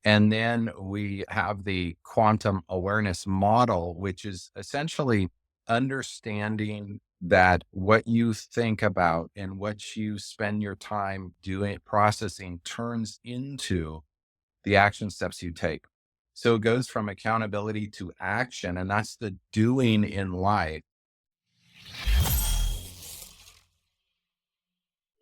And then we have the quantum awareness model, which is essentially understanding that what you think about and what you spend your time doing, processing, turns into the action steps you take. So it goes from accountability to action, and that's the doing in life.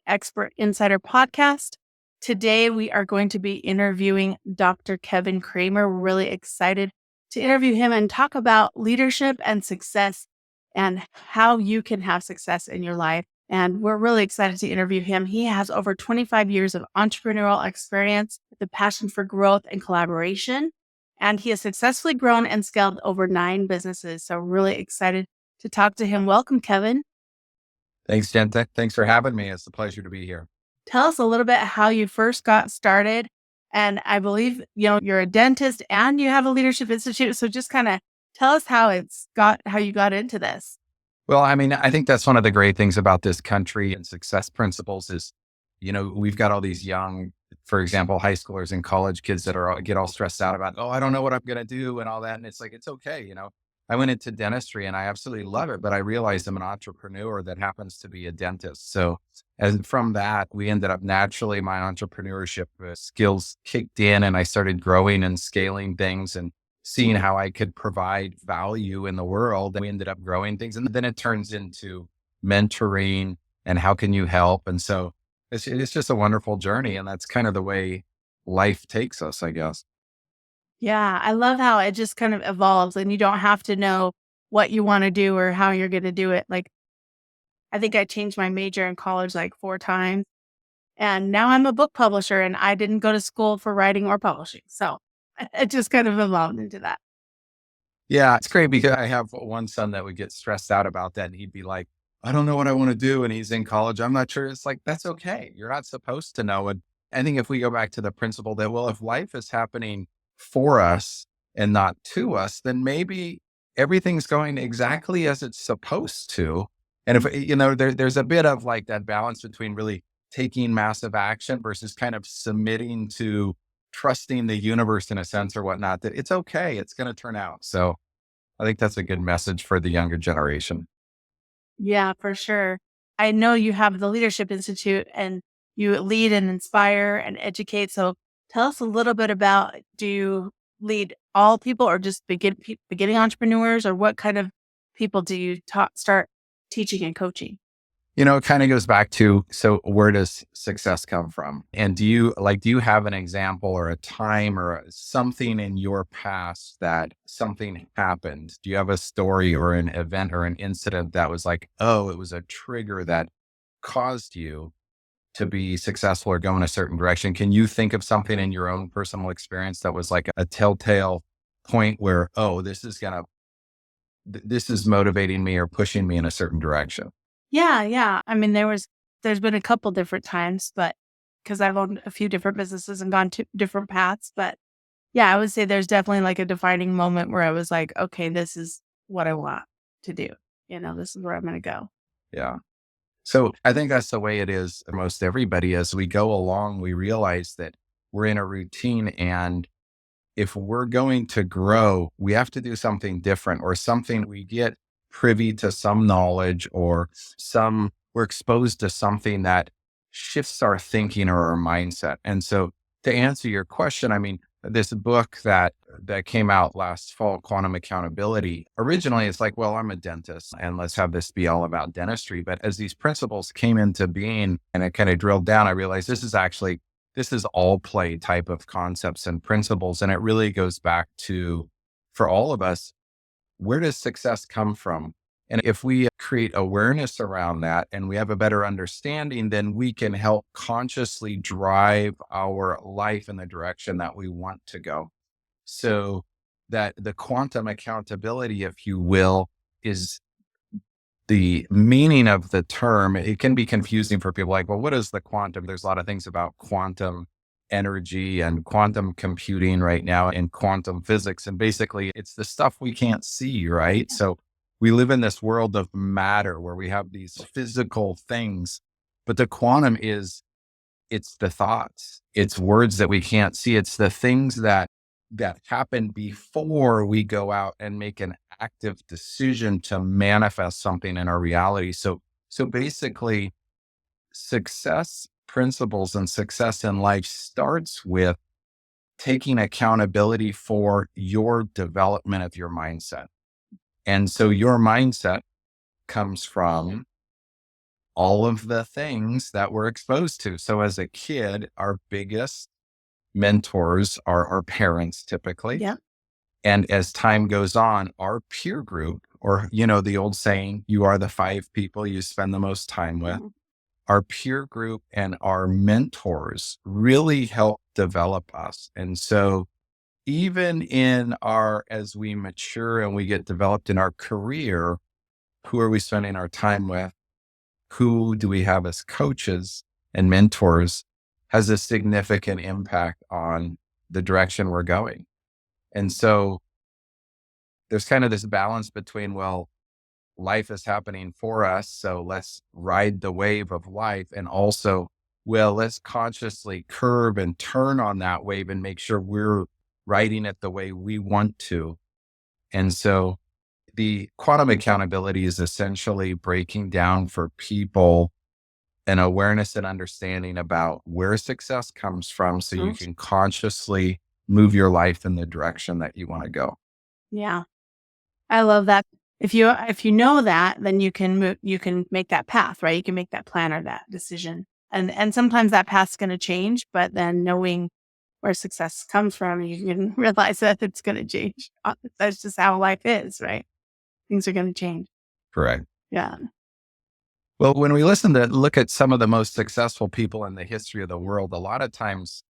Expert Insider Podcast. Today, we are going to be interviewing Dr. Kevin Kremer. We're really excited to interview him and talk about leadership and success and how you can have success in your life. And we're really excited to interview him. He has over 25 years of entrepreneurial experience with a passion for growth and collaboration. And he has successfully grown and scaled over 9 businesses. So really excited to talk to him. Welcome, Kevin. Thanks, Jen. Thanks for having me. It's a pleasure to be here. Tell us a little bit how you first got started. And I believe, you're a dentist and you have a leadership institute. So just kind of tell us how you got into this. Well, I mean, I think that's one of the great things about this country and success principles is, we've got all these young, for example, high schoolers and college kids that get all stressed out about, oh, I don't know what I'm going to do and all that. And it's like, it's okay. I went into dentistry and I absolutely love it, but I realized I'm an entrepreneur that happens to be a dentist. So as from that, we ended up naturally, my entrepreneurship skills kicked in and I started growing and scaling things and seeing how I could provide value in the world. And we ended up growing things. And then it turns into mentoring and how can you help? And so it's just a wonderful journey. And that's kind of the way life takes us, I guess. Yeah, I love how it just kind of evolves and you don't have to know what you want to do or how you're going to do it. Like, I think I changed my major in college like 4 times. And now I'm a book publisher and I didn't go to school for writing or publishing. So it just kind of evolved into that. Yeah, it's great because I have one son that would get stressed out about that. And he'd be like, I don't know what I want to do. And he's in college. I'm not sure. It's like, that's okay. You're not supposed to know. And I think if we go back to the principle that, well, if life is happening for us and not to us, then maybe everything's going exactly as it's supposed to. And if, there's a bit of like that balance between really taking massive action versus kind of submitting to trusting the universe in a sense or whatnot, that it's okay. It's going to turn out. So I think that's a good message for the younger generation. Yeah, for sure. I know you have the Leadership Institute and you lead and inspire and educate. So tell us a little bit about, do you lead all people or just beginning entrepreneurs, or what kind of people do you start teaching and coaching? It kind of goes back to, so where does success come from? And do you have an example or a time or something in your past that something happened? Do you have a story or an event or an incident that was like, oh, it was a trigger that caused you to be successful or go in a certain direction? Can you think of something in your own personal experience that was like a telltale point where, oh, this is motivating me or pushing me in a certain direction? Yeah, yeah. I mean, there's been a couple different times, but because I've owned a few different businesses and gone to different paths. But yeah, I would say there's definitely like a defining moment where I was like, okay, this is what I want to do. This is where I'm going to go. Yeah. So I think that's the way it is for most everybody. As we go along, we realize that we're in a routine. And if we're going to grow, we have to do something different or something. We get privy to some knowledge or we're exposed to something that shifts our thinking or our mindset. And so to answer your question, I mean, this book that came out last fall, Quantum Accountability, originally it's like, well, I'm a dentist and let's have this be all about dentistry. But as these principles came into being and I kind of drilled down, I realized this is all play type of concepts and principles. And it really goes back to, for all of us, where does success come from? And if we create awareness around that and we have a better understanding, then we can help consciously drive our life in the direction that we want to go. So that the quantum accountability, if you will, is the meaning of the term. It can be confusing for people like, well, what is the quantum? There's a lot of things about quantum energy and quantum computing right now and quantum physics. And basically it's the stuff we can't see, right? So we live in this world of matter where we have these physical things, but the quantum is It's the thoughts, it's words that we can't see. It's the things that happen before we go out and make an active decision to manifest something in our reality. So basically, success principles and success in life starts with taking accountability for your development of your mindset. And so your mindset comes from all of the things that we're exposed to. So as a kid, our biggest mentors are our parents typically. Yeah. And as time goes on, our peer group, or, the old saying, you are the five people you spend the most time with, Mhm. our peer group and our mentors really help develop us. And so even as we mature and we get developed in our career, who are we spending our time with? Who do we have as coaches and mentors has a significant impact on the direction we're going. And so there's kind of this balance between, well, life is happening for us, so let's ride the wave of life. And also, well, let's consciously curve and turn on that wave and make sure we're riding it the way we want to. And so the quantum accountability is essentially breaking down for people an awareness and understanding about where success comes from so you Mhm. can consciously move your life in the direction that you want to go. Yeah. I love that. If you know that, then you can make that path, right? You can make that plan or that decision. And sometimes that path's going to change, but then knowing where success comes from, you can realize that it's going to change. That's just how life is, right? Things are going to change. Correct. Yeah. Well, when we look at some of the most successful people in the history of the world, a lot of times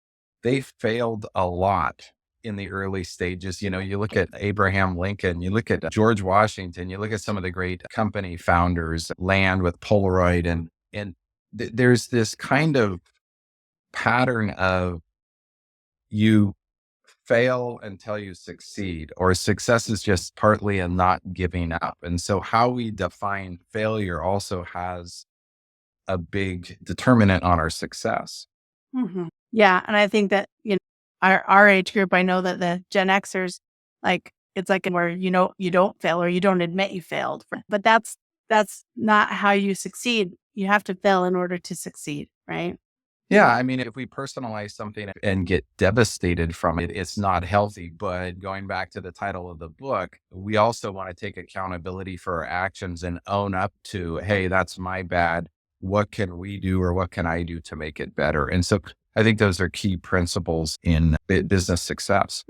they failed a lot in the early stages. You look at Abraham Lincoln, you look at George Washington, you look at some of the great company founders, Land with Polaroid, and there's this kind of pattern of you fail until you succeed, or success is just partly in not giving up. And so how we define failure also has a big determinant on our success. Yeah. And I think that, our age group, I know that the Gen Xers, like, it's like where, you don't fail or you don't admit you failed. But that's not how you succeed. You have to fail in order to succeed, right? Yeah, I mean, if we personalize something and get devastated from it, it's not healthy. But going back to the title of the book, we also want to take accountability for our actions and own up to, hey, that's my bad. What can we do, or what can I do to make it better? And so I think those are key principles in business success.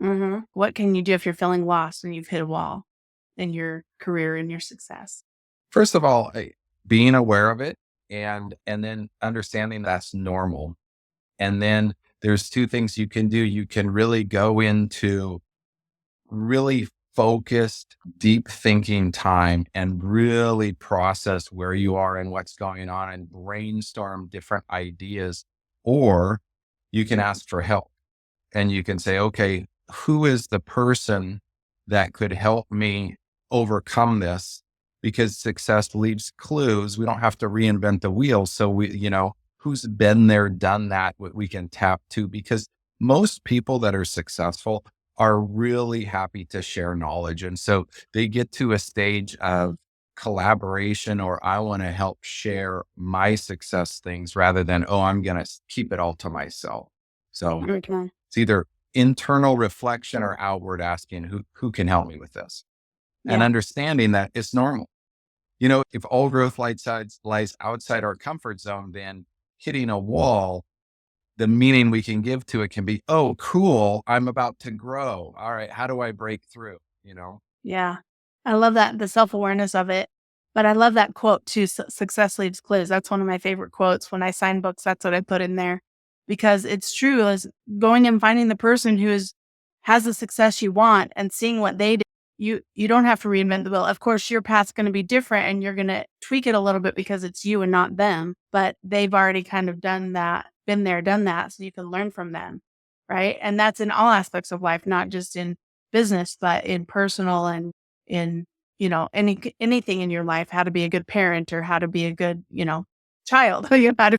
What can you do if you're feeling lost and you've hit a wall in your career and your success? First of all, being aware of it, and then understanding that's normal. And then there's two things you can do. You can really go into really focused, deep thinking time and really process where you are and what's going on and brainstorm different ideas. Or you can ask for help and you can say, okay, who is the person that could help me overcome this? Because success leaves clues. We don't have to reinvent the wheel. So who's been there, done that, what we can tap to, because most people that are successful are really happy to share knowledge. And so they get to a stage of collaboration, or I want to help share my success things rather than, oh, I'm going to keep it all to myself. So Okay. it's either internal reflection or outward asking, who can help me with this? And Yeah. understanding that it's normal. If all growth lies outside our comfort zone, then hitting a wall, the meaning we can give to it can be, oh, cool, I'm about to grow. All right, how do I break through? Yeah. I love that, the self-awareness of it. But I love that quote too, success leaves clues. That's one of my favorite quotes. When I sign books, that's what I put in there because it's true, is going and finding the person who has the success you want and seeing what they did. You don't have to reinvent the wheel. Of course, your path's going to be different and you're going to tweak it a little bit because it's you and not them, but they've already kind of done that, been there, done that. So you can learn from them. Right. And that's in all aspects of life, not just in business, but in personal and in, anything in your life, how to be a good parent or how to be a good, child. How to,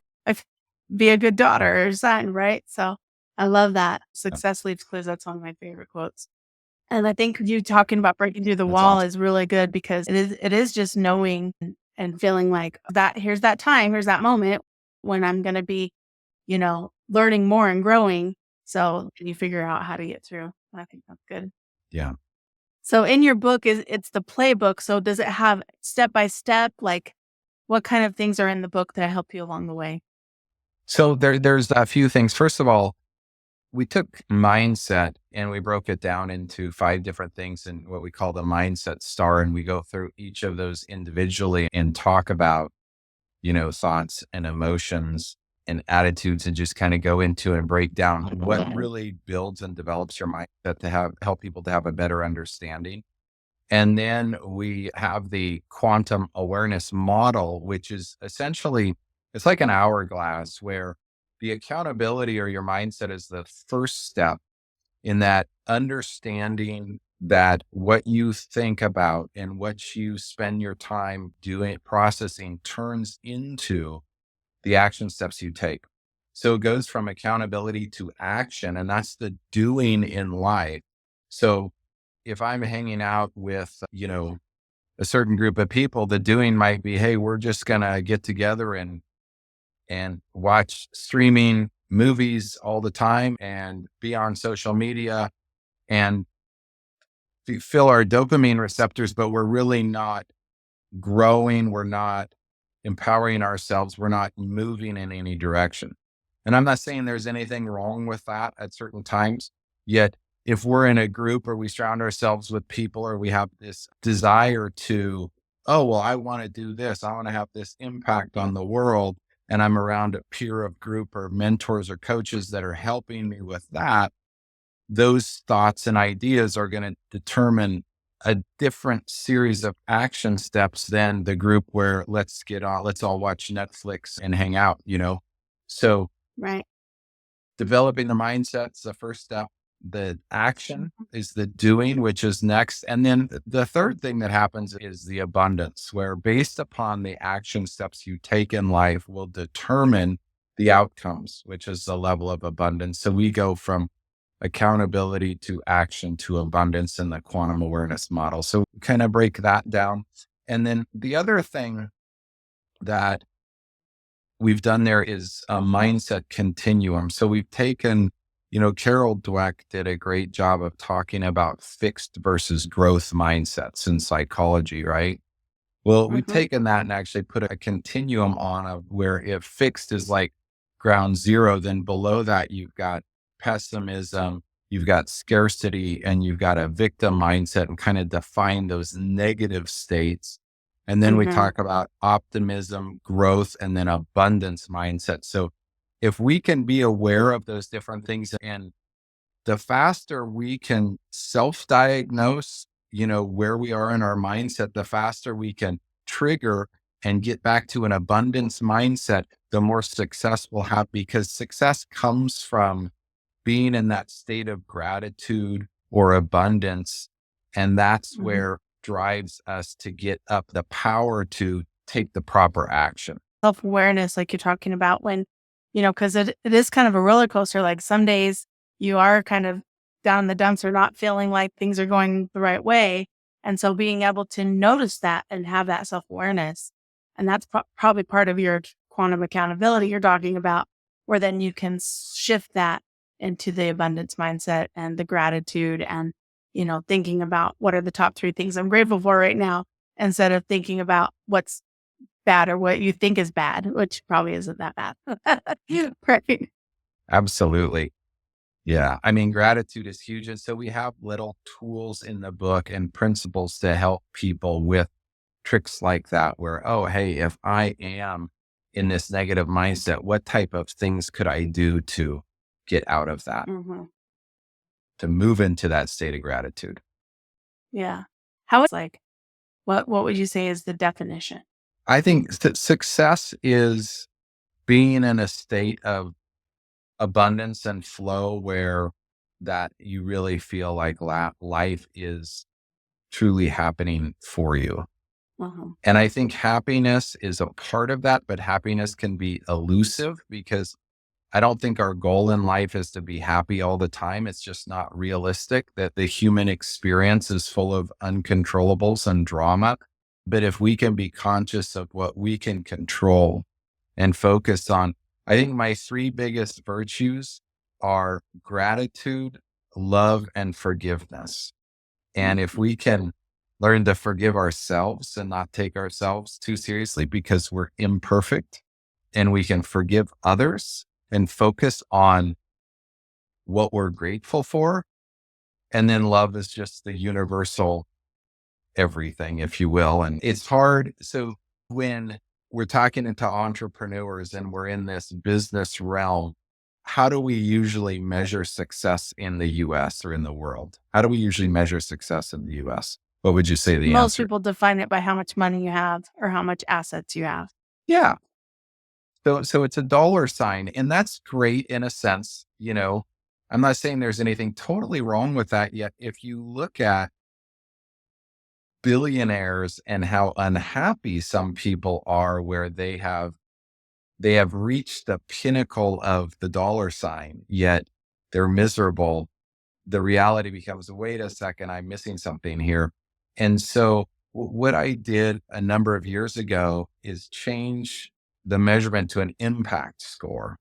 be a good daughter or son, right? So I love that. Success leaves clues. That's one of my favorite quotes. And I think you talking about breaking through the That's wall awesome. is really good because it is just knowing and feeling like that here's that time, here's that moment when I'm gonna be, learning more and growing. So you figure out how to get through. I think that's good. Yeah. So in your book it's the playbook. So does it have step by step? Like what kind of things are in the book that help you along the way? So there's a few things. First of all, we took mindset and we broke it down into 5 different things in what we call the mindset star. And we go through each of those individually and talk about, thoughts and emotions and attitudes and just kind of go into and break down what really builds and develops your mindset to help people to have a better understanding. And then we have the quantum awareness model, which is essentially, it's like an hourglass where the accountability or your mindset is the first step in that understanding that what you think about and what you spend your time doing, processing turns into the action steps you take. So it goes from accountability to action, and that's the doing in life. So if I'm hanging out with, a certain group of people, the doing might be, hey, we're just going to get together and watch streaming movies all the time and be on social media and fill our dopamine receptors, but we're really not growing. We're not empowering ourselves. We're not moving in any direction. And I'm not saying there's anything wrong with that at certain times. Yet, if we're in a group or we surround ourselves with people or we have this desire to, oh, well, I want to do this, I want to have this impact on the world. And I'm around a peer of group or mentors or coaches that are helping me with that, those thoughts and ideas are going to determine a different series of action steps than the group where let's all watch Netflix and hang out. So Right. developing the mindset's the first step. The action Mhm. is the doing, which is next. And then the third thing that happens is the abundance, where based upon the action steps you take in life will determine the outcomes, which is the level of abundance. So we go from accountability to action to abundance in the quantum awareness model. So kind of break that down. And then the other thing that we've done there is a mindset continuum. So we've taken, Carol Dweck did a great job of talking about fixed versus growth mindsets in psychology, right? Well, we've Mhm. taken that and actually put a continuum on of where if fixed is like ground zero, then below that you've got pessimism, you've got scarcity, and you've got a victim mindset and kind of define those negative states. And then we Mhm. talk about optimism, growth, and then abundance mindset. So if we can be aware of those different things and the faster we can self-diagnose, where we are in our mindset, the faster we can trigger and get back to an abundance mindset, the more success we'll have because success comes from being in that state of gratitude or abundance. And that's Mhm. where drives us to get up the power to take the proper action. Self-awareness, like you're talking about because it is kind of a roller coaster. Like some days you are kind of down in the dumps or not feeling like things are going the right way. And so being able to notice that and have that self-awareness, and that's probably part of your quantum accountability you're talking about, where then you can shift that into the abundance mindset and the gratitude and, thinking about what are the top 3 things I'm grateful for right now instead of thinking about what's bad or what you think is bad, which probably isn't that bad. Right. Absolutely. Yeah. I mean, gratitude is huge. And so we have little tools in the book and principles to help people with tricks like that, where, oh, hey, if I am in this negative mindset, what type of things could I do to get out of that, Mhm. to move into that state of gratitude? Yeah. How is like what would you say is the definition? I think that success is being in a state of abundance and flow where that you really feel like life is truly happening for you. Uh-huh. And I think happiness is a part of that, but happiness can be elusive because I don't think our goal in life is to be happy all the time. It's just not realistic that the human experience is full of uncontrollables and drama. But if we can be conscious of what we can control and focus on, I think my three biggest virtues are gratitude, love, and forgiveness. And if we can learn to forgive ourselves and not take ourselves too seriously because we're imperfect, and we can forgive others and focus on what we're grateful for. And then love is just the universal everything, if you will. And it's hard. So when we're talking to entrepreneurs and we're in this business realm, how do we usually measure success in the US or in the world? How do we usually measure success in the US? What would you say the Most answer? people define it by how much money you have or how much assets you have. Yeah. So it's a dollar sign, and that's great in a sense. I'm not saying there's anything totally wrong with that yet. If you look at billionaires and how unhappy some people are where they have reached the pinnacle of the dollar sign, yet they're miserable. The reality becomes, wait a second, I'm missing something here. And so what I did a number of years ago is change the measurement to an impact score.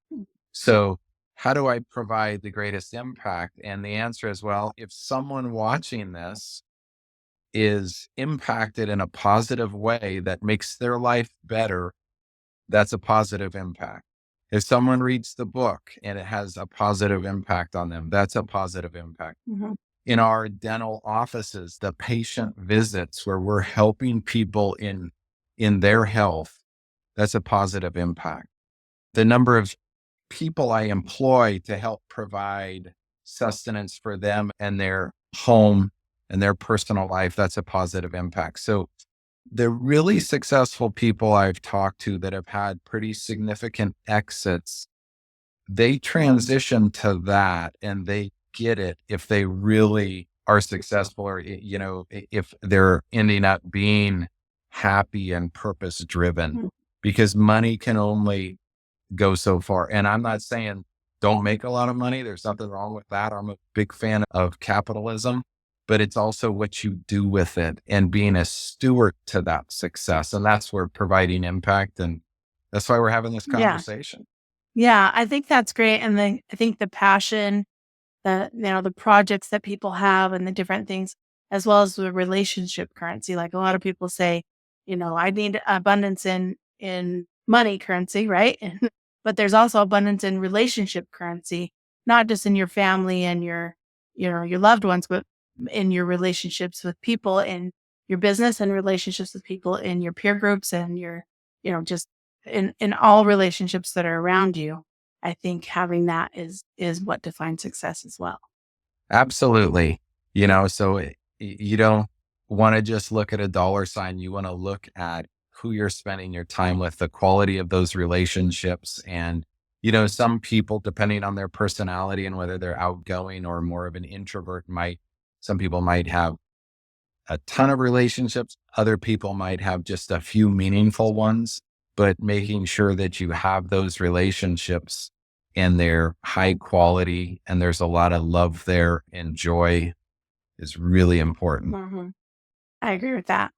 So how do I provide the greatest impact? And the answer is, well, if someone watching this is impacted in a positive way that makes their life better, that's a positive impact. If someone reads the book and it has a positive impact on them, that's a positive impact. Mhm. In our dental offices, the patient visits where we're helping people in their health, that's a positive impact. The number of people I employ to help provide sustenance for them and their home and their personal life, that's a positive impact. So the really successful people I've talked to that have had pretty significant exits, they transition to that and they get it if they really are successful or, if they're ending up being happy and purpose driven, Mm. because money can only go so far. And I'm not saying don't make a lot of money. There's nothing wrong with that. I'm a big fan of capitalism, but it's also what you do with it and being a steward to that success. And that's where providing impact. And that's why we're having this Yeah. conversation. Yeah. I think that's great. And then I think the passion, the projects that people have and the different things, as well as the relationship currency. Like a lot of people say, I need abundance in money currency, right? But there's also abundance in relationship currency, not just in your family and your loved ones, but in your relationships with people in your business and relationships with people in your peer groups and just in all relationships that are around you. I think having that is what defines success as well. Absolutely. You don't want to just look at a dollar sign. You want to look at who you're spending your time with, the quality of those relationships. And, some people, depending on their personality and whether they're outgoing or more of an introvert, some people might have a ton of relationships. Other people might have just a few meaningful ones, but making sure that you have those relationships and they're high quality and there's a lot of love there and joy is really important. Mhm. I agree with that.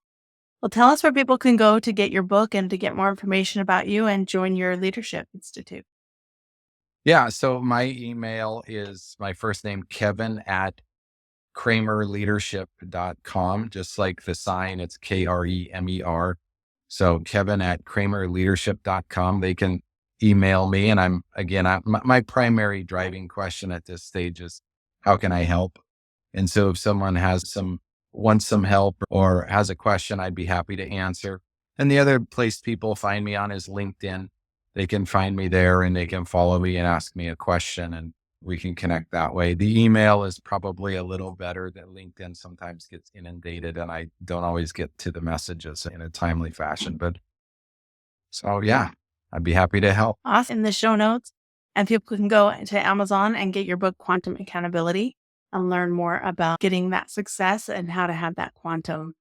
Well, tell us where people can go to get your book and to get more information about you and join your leadership institute. Yeah. So my email is my first name, Kevin at KremerLeadership.com, just like the sign, it's Kremer. So Kevin at KremerLeadership.com. They can email me. And my primary driving question at this stage is how can I help? And so if someone wants some help or has a question, I'd be happy to answer. And the other place people find me on is LinkedIn. They can find me there and they can follow me and ask me a question and we can connect that way. The email is probably a little better. That LinkedIn sometimes gets inundated and I don't always get to the messages in a timely fashion. But so yeah, I'd be happy to help. Awesome. In the show notes, and people can go to Amazon and get your book, Quantum Accountability, and learn more about getting that success and how to have the quantum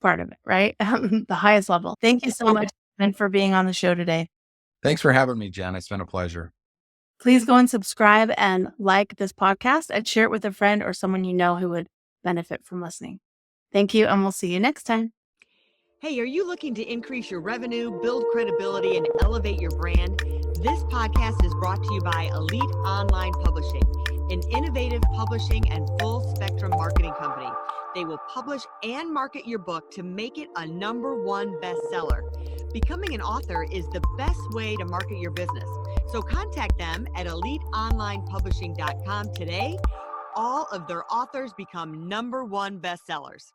part of it, right? The highest level. Thank you so much, Kevin, for being on the show today. Thanks for having me, Jen. It's been a pleasure. Please go and subscribe and like this podcast and share it with a friend or someone you know who would benefit from listening. Thank you, and we'll see you next time. Hey, are you looking to increase your revenue, build credibility, and elevate your brand? This podcast is brought to you by Elite Online Publishing, an innovative publishing and full spectrum marketing company. They will publish and market your book to make it a #1 bestseller. Becoming an author is the best way to market your business. So contact them at eliteonlinepublishing.com today. All of their authors become #1 bestsellers.